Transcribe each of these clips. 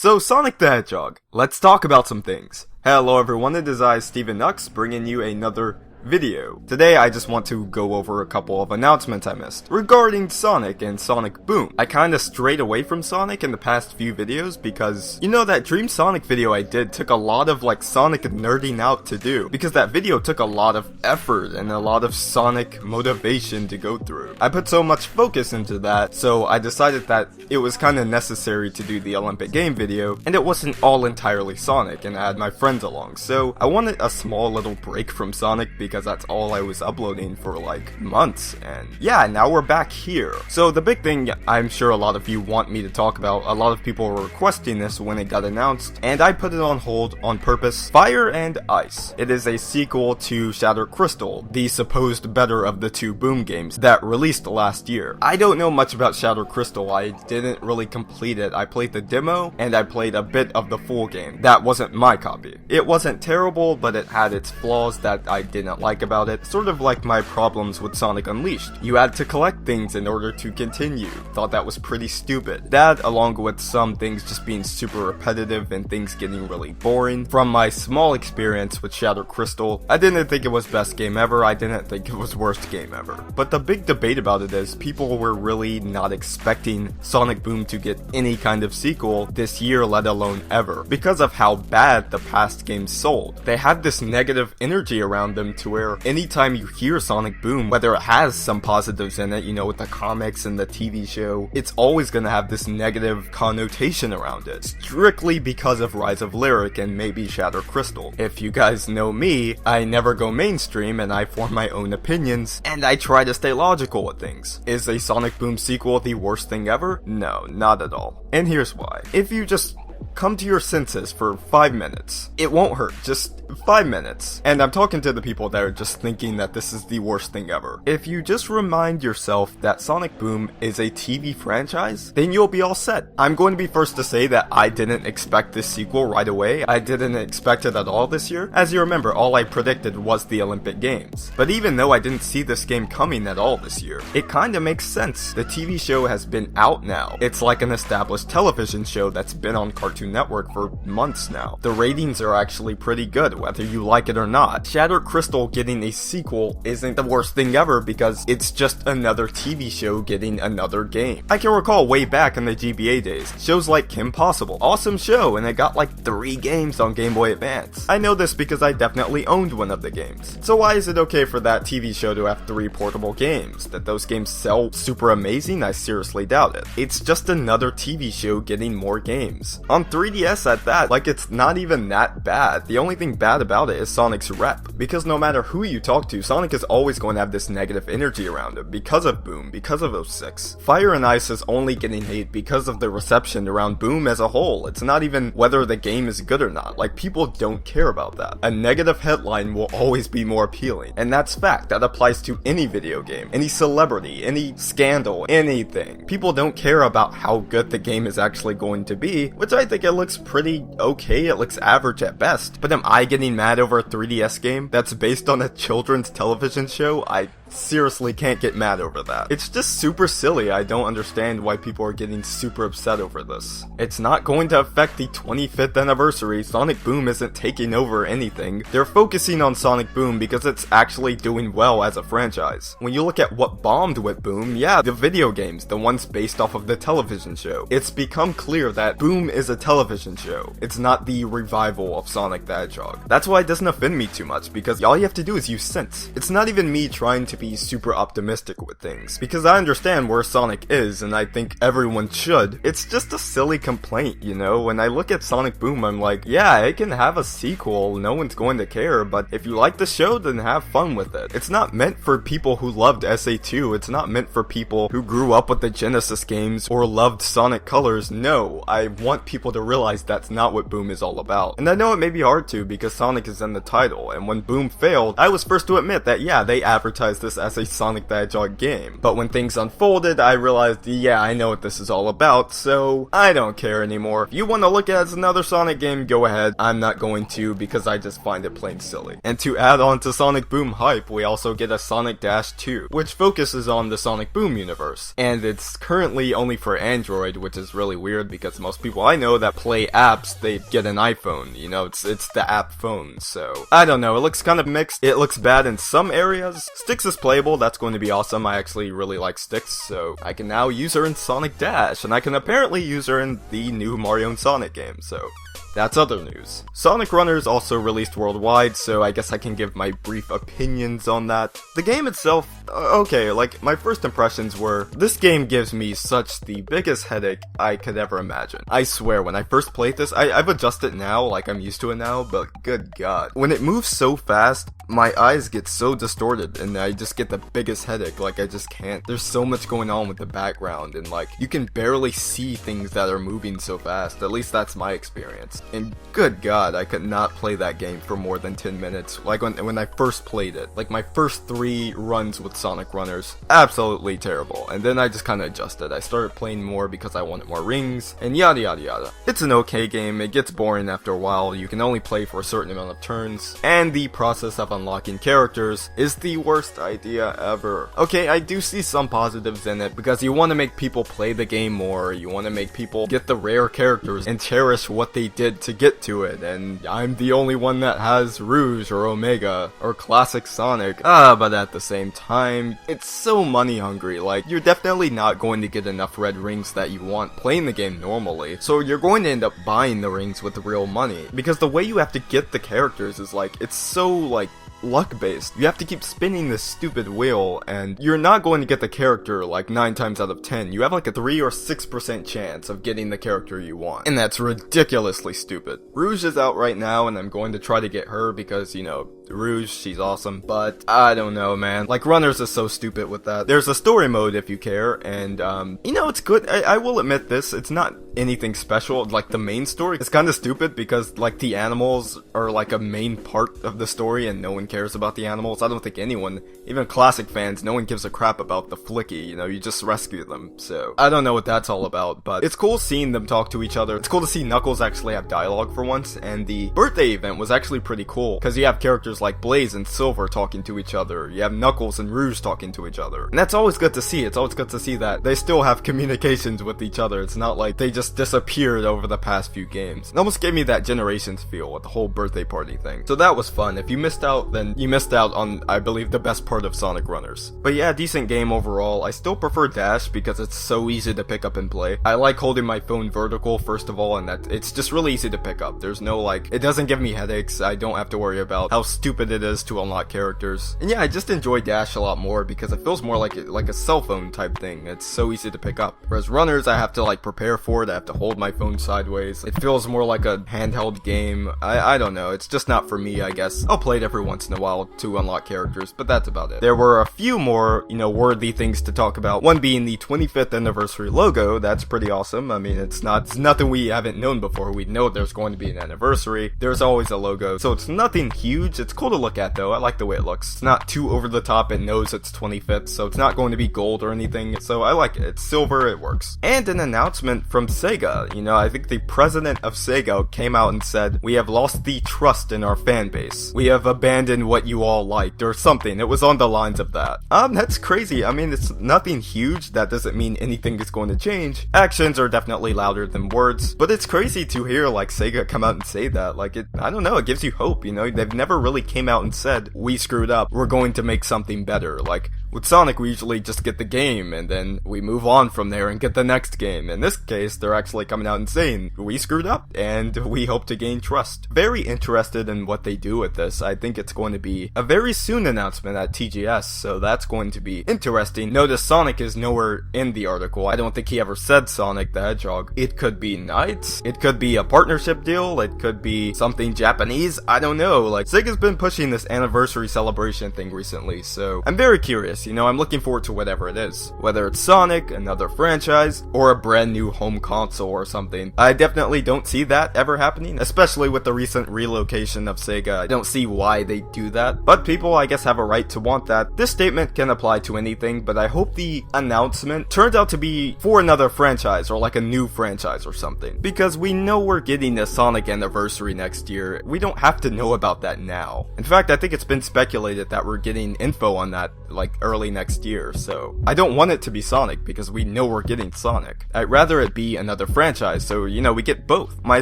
So Sonic the Hedgehog, let's talk about some things. Hello everyone, it is I, Steven Nux, bringing you another video. Today I just want to go over a couple of announcements I missed regarding Sonic and Sonic Boom. I kinda strayed away from Sonic in the past few videos because, you know, that Dream Sonic video I did took a lot of Sonic nerding out to do, because that video took a lot of effort and a lot of Sonic motivation to go through. I put so much focus into that, so I decided that it was kinda necessary to do the Olympic game video, and it wasn't all entirely Sonic, and I had my friends along, so I wanted a small little break from Sonic because that's all I was uploading for months, and yeah, now we're back here. So the big thing I'm sure a lot of you want me to talk about, a lot of people were requesting this when it got announced, and I put it on hold on purpose. Fire and Ice. It is a sequel to Shattered Crystal, the supposed better of the two Boom games that released last year. I don't know much about Shattered Crystal, I didn't really complete it. I played the demo, and I played a bit of the full game. That wasn't my copy. It wasn't terrible, but it had its flaws that I didn't like about it, sort of like my problems with Sonic Unleashed. You had to collect things in order to continue. Thought that was pretty stupid. That, along with some things just being super repetitive and things getting really boring. From my small experience with Shattered Crystal, I didn't think it was best game ever, I didn't think it was worst game ever. But the big debate about it is, people were really not expecting Sonic Boom to get any kind of sequel this year, let alone ever, because of how bad the past games sold. They had this negative energy around them to where anytime you hear Sonic Boom, whether it has some positives in it, you know, with the comics and the TV show, it's always gonna have this negative connotation around it, strictly because of Rise of Lyric and maybe Shattered Crystal. If you guys know me, I never go mainstream and I form my own opinions, and I try to stay logical with things. Is a Sonic Boom sequel the worst thing ever? No, not at all. And here's why. If you just come to your senses for 5 minutes. It won't hurt, just 5 minutes. And I'm talking to the people that are just thinking that this is the worst thing ever. If you just remind yourself that Sonic Boom is a TV franchise, then you'll be all set. I'm going to be first to say that I didn't expect this sequel right away. I didn't expect it at all this year. As you remember, all I predicted was the Olympic Games. But even though I didn't see this game coming at all this year, it kinda makes sense. The TV show has been out now. It's like an established television show that's been on Cartoon Network for months now. The ratings are actually pretty good, whether you like it or not. Shattered Crystal getting a sequel isn't the worst thing ever because it's just another TV show getting another game. I can recall way back in the GBA days, shows like Kim Possible. Awesome show, and it got 3 games on Game Boy Advance. I know this because I definitely owned one of the games. So why is it okay for that TV show to have 3 portable games? That those games sell super amazing? I seriously doubt it. It's just another TV show getting more games. On 3DS at that, it's not even that bad. The only thing bad about it is Sonic's rep, because no matter who you talk to, Sonic is always going to have this negative energy around him because of Boom, because of 06. Fire and Ice is only getting hate because of the reception around Boom as a whole. It's not even whether the game is good or not. People don't care about that. A negative headline will always be more appealing, and that's fact. That applies to any video game, any celebrity, any scandal, anything. People don't care about how good the game is actually going to be, which I think it looks pretty okay. It looks average at best. But am I getting mad over a 3DS game that's based on a children's television show? I seriously can't get mad over that. It's just super silly. I don't understand why people are getting super upset over this. It's not going to affect the 25th anniversary. Sonic Boom isn't taking over anything. They're focusing on Sonic Boom because it's actually doing well as a franchise. When you look at what bombed with Boom, yeah, the video games, the ones based off of the television show. It's become clear that Boom is a television show. It's not the revival of Sonic the Hedgehog. That's why it doesn't offend me too much, because all you have to do is use sense. It's not even me trying to be super optimistic with things, because I understand where Sonic is, and I think everyone should. It's just a silly complaint, you know? When I look at Sonic Boom, I'm like, yeah, it can have a sequel, no one's going to care, but if you like the show, then have fun with it. It's not meant for people who loved SA2, it's not meant for people who grew up with the Genesis games or loved Sonic Colors. No, I want people to realize that's not what Boom is all about. And I know it may be hard to, because Sonic is in the title, and when Boom failed, I was first to admit that yeah, they advertised this this as a Sonic the Hedgehog game. But when things unfolded, I realized, yeah, I know what this is all about, so I don't care anymore. If you want to look at it as another Sonic game, go ahead. I'm not going to, because I just find it plain silly. And to add on to Sonic Boom hype, we also get a Sonic Dash 2, which focuses on the Sonic Boom universe. And it's currently only for Android, which is really weird because most people I know that play apps, they get an iPhone. You know, it's the app phone, so I don't know. It looks kind of mixed. It looks bad in some areas. Styx is playable. That's going to be awesome. I actually really like Styx, so I can now use her in Sonic Dash, and I can apparently use her in the new Mario and Sonic game, so that's other news. Sonic Runners also released worldwide, so I guess I can give my brief opinions on that. The game itself, okay, like, my first impressions were, this game gives me such the biggest headache I could ever imagine. I swear, when I first played this, I've adjusted now, like I'm used to it now, but good god. When it moves so fast, my eyes get so distorted, and I just get the biggest headache, like I just can't. There's so much going on with the background, and like, you can barely see things that are moving so fast, at least that's my experience. And good god, I could not play that game for more than 10 minutes, like when I first played it. Like my first 3 runs with Sonic Runners, absolutely terrible. And then I just kinda adjusted. I started playing more because I wanted more rings, and yada yada yada. It's an okay game, it gets boring after a while, you can only play for a certain amount of turns, and the process of unlocking characters is the worst idea ever. Okay, I do see some positives in it, because you want to make people play the game more, you want to make people get the rare characters and cherish what they did to get to it, and I'm the only one that has Rouge or Omega or Classic Sonic. But at the same time, it's so money hungry. Like, you're definitely not going to get enough red rings that you want playing the game normally, so you're going to end up buying the rings with real money, because the way you have to get the characters is like, it's so like luck based. You have to keep spinning this stupid wheel, and you're not going to get the character like 9 times out of 10. You have like a 3 or 6% chance of getting the character you want, and that's ridiculously stupid. Rouge is out right now, and I'm going to try to get her because, you know, Rouge, she's awesome, but I don't know, man. Like, Runners is so stupid with that. There's a story mode if you care, and you know, it's good. I will admit this, it's not anything special. Like, the main story is kind of stupid because, like, the animals are like a main part of the story and no one cares about the animals. I don't think anyone, even classic fans, no one gives a crap about the Flicky, you know, you just rescue them. So I don't know what that's all about, but it's cool seeing them talk to each other. It's cool to see Knuckles actually have dialogue for once, and the birthday event was actually pretty cool because you have characters like Blaze and Silver talking to each other, you have Knuckles and Rouge talking to each other, and that's always good to see. It's always good to see that they still have communications with each other. It's not like they just disappeared over the past few games. It almost gave me that Generations feel with the whole birthday party thing, so that was fun. If you missed out, then you missed out on, I believe, the best part of Sonic Runners. But yeah, decent game overall. I still prefer Dash because it's so easy to pick up and play. I like holding my phone vertical, first of all, and that it's just really easy to pick up. There's no, like, it doesn't give me headaches. I don't have to worry about how stupid it is to unlock characters. And yeah, I just enjoy Dash a lot more because it feels more like a cell phone type thing. It's so easy to pick up. Whereas Runners, I have to like prepare for it. I have to hold my phone sideways. It feels more like a handheld game. I don't know. It's just not for me, I guess. I'll play it every once in a while to unlock characters, but that's about it. There were a few more, you know, worthy things to talk about. One being the 25th anniversary logo. That's pretty awesome. I mean, it's nothing we haven't known before. We know there's going to be an anniversary. There's always a logo. So it's nothing huge. It's cool to look at though. I like the way it looks. It's not too over the top. It knows it's 25th, so it's not going to be gold or anything. So I like it. It's silver. It works. And an announcement from Sega. You know, I think the president of Sega came out and said, "We have lost the trust in our fan base. We have abandoned what you all liked," or something. It was on the lines of that. That's crazy. I mean, it's nothing huge. That doesn't mean anything is going to change. Actions are definitely louder than words, but it's crazy to hear like Sega come out and say that. Like, I don't know, it gives you hope, you know? They've never really came out and said, "We screwed up, we're going to make something better." Like, with Sonic, we usually just get the game, and then we move on from there and get the next game. In this case, they're actually coming out and saying, "We screwed up, and we hope to gain trust." Very interested in what they do with this. I think it's going to be a very soon announcement at TGS, so that's going to be interesting. Notice Sonic is nowhere in the article. I don't think he ever said Sonic the Hedgehog. It could be Knights, it could be a partnership deal, it could be something Japanese, I don't know. Like, Sega's been pushing this anniversary celebration thing recently, so I'm very curious. course, you know, I'm looking forward to whatever it is. Whether it's Sonic, another franchise, or a brand new home console or something. I definitely don't see that ever happening, especially with the recent relocation of Sega. I don't see why they do that, but people I guess have a right to want that. This statement can apply to anything, but I hope the announcement turns out to be for another franchise or like a new franchise or something. Because we know we're getting a Sonic anniversary next year. We don't have to know about that now. In fact, I think it's been speculated that we're getting info on that like early next year, so I don't want it to be Sonic because we know we're getting Sonic. I'd rather it be another franchise, so you know, we get both. My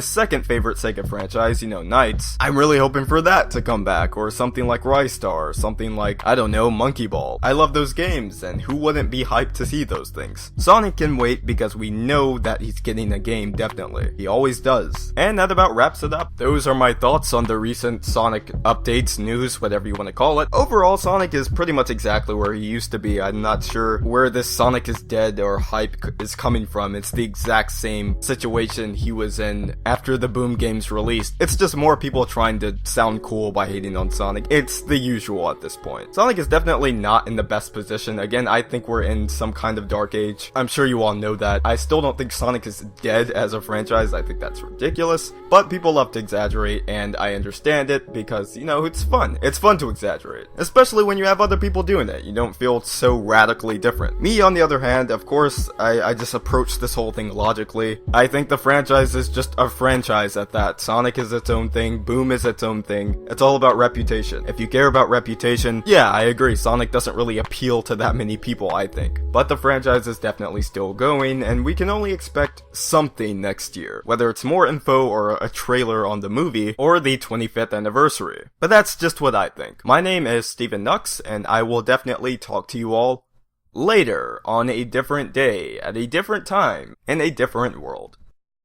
second favorite Sega franchise, you know, Knights, I'm really hoping for that to come back, or something like Rystar, or something like, I don't know, Monkey Ball. I love those games, and who wouldn't be hyped to see those things? Sonic can wait because we know that he's getting a game, definitely. He always does. And that about wraps it up. Those are my thoughts on the recent Sonic updates, news, whatever you want to call it. Overall, Sonic is pretty much exactly where he used to be. I'm not sure where this Sonic is dead or hype is coming from. It's the exact same situation he was in after the Boom games released. It's just more people trying to sound cool by hating on Sonic. It's the usual at this point. Sonic is definitely not in the best position. Again, I think we're in some kind of dark age. I'm sure you all know that. I still don't think Sonic is dead as a franchise. I think that's ridiculous, but people love to exaggerate, and I understand it because, you know, it's fun. It's fun to exaggerate, especially when you have other people doing it. You don't feel so radically different. Me, on the other hand, of course, I just approach this whole thing logically. I think the franchise is just a franchise at that. Sonic is its own thing, Boom is its own thing. It's all about reputation. If you care about reputation, yeah, I agree, Sonic doesn't really appeal to that many people, I think. But the franchise is definitely still going, and we can only expect something next year, whether it's more info or a trailer on the movie, or the 25th anniversary. But that's just what I think. My name is Steven Nux, and I will definitely talk to you all later, on a different day, at a different time, in a different world.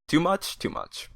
Too much? Too much.